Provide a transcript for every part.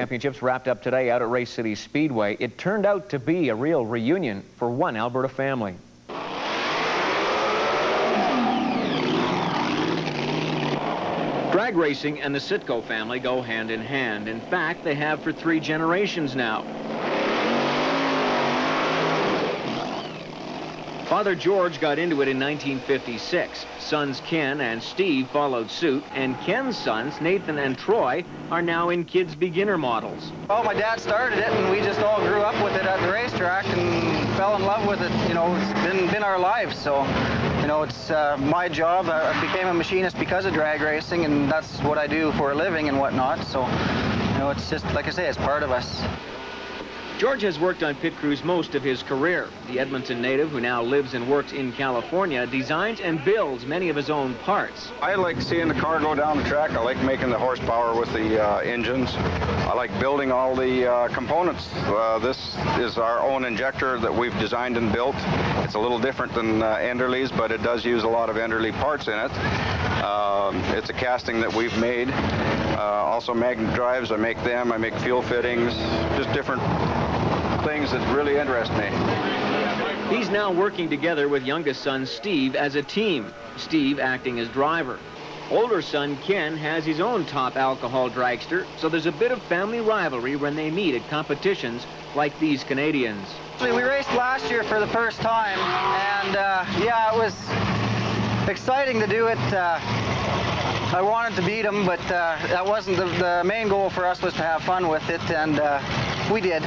Championships wrapped up today out at Race City Speedway. It turned out to be a real reunion for one Alberta family. Drag racing and the Sitko family go hand in hand. In fact, they have for 3 generations now. Father George got into it in 1956. Sons Ken and Steve followed suit, and Ken's sons, Nathan and Troy, are now in kids' beginner models. Well, my dad started it, and we just all grew up with it at the racetrack and fell in love with it. You know, it's been our lives, so, you know, it's my job. I became a machinist because of drag racing, and that's what I do for a living and whatnot, so, you know, it's just, like I say, it's part of us. George has worked on pit crews most of his career. The Edmonton native, who now lives and works in California, designs and builds many of his own parts. I like seeing the car go down the track. I like making the horsepower with the engines. I like building all the components. This is our own injector that we've designed and built. It's a little different than Enderle's, but it does use a lot of Enderle parts in it. It's a casting that we've made. Also magnet drives, I make them. I make fuel fittings, just different things that really interest me. He's now working together with youngest son Steve as a team, Steve acting as driver. Older son Ken has his own top alcohol dragster, so there's a bit of family rivalry when they meet at competitions like these Canadians. We raced last year for the first time, and yeah, it was exciting to do it. I wanted to beat him, but that wasn't the main goal for us. Was to have fun with it, and we did.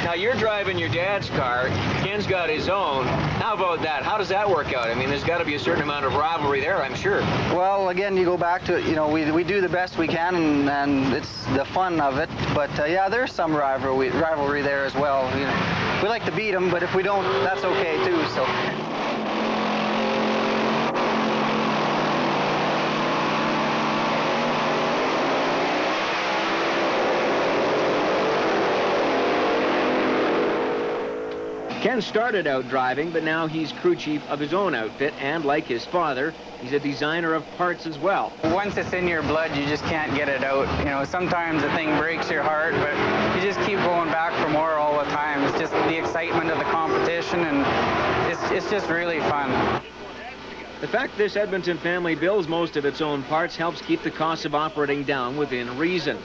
Now you're driving your dad's car. Ken's got his own. How about that? How does that work out? I mean, there's got to be a certain amount of rivalry there, I'm sure. Well, again, you go back to it. You know, we do the best we can, and it's the fun of it. But yeah, there's some rivalry there as well. You know, we like to beat them, but if we don't, that's okay too. So. Ken started out driving, but now he's crew chief of his own outfit, and like his father, he's a designer of parts as well. Once it's in your blood, you just can't get it out. You know, sometimes the thing breaks your heart, but you just keep going back for more all the time. It's just the excitement of the competition, and it's just really fun. The fact this Edmonton family builds most of its own parts helps keep the costs of operating down within reason.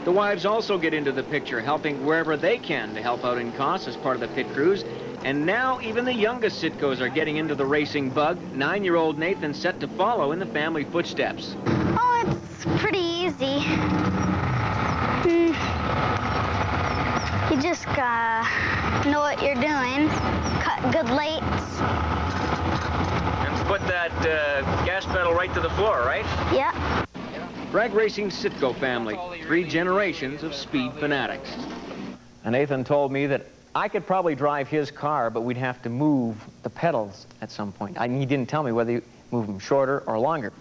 The wives also get into the picture, helping wherever they can to help out in costs as part of the pit crews. And now even the youngest Sitkos are getting into the racing bug. 9-year-old Nathan set to follow in the family footsteps. Oh, it's pretty easy. You just know what you're doing, cut good lights. And put that gas pedal right to the floor, right? Yeah. Drag racing Sitko family, 3 generations of speed fanatics. And Nathan told me that I could probably drive his car, but we'd have to move the pedals at some point. He didn't tell me whether you move them shorter or longer.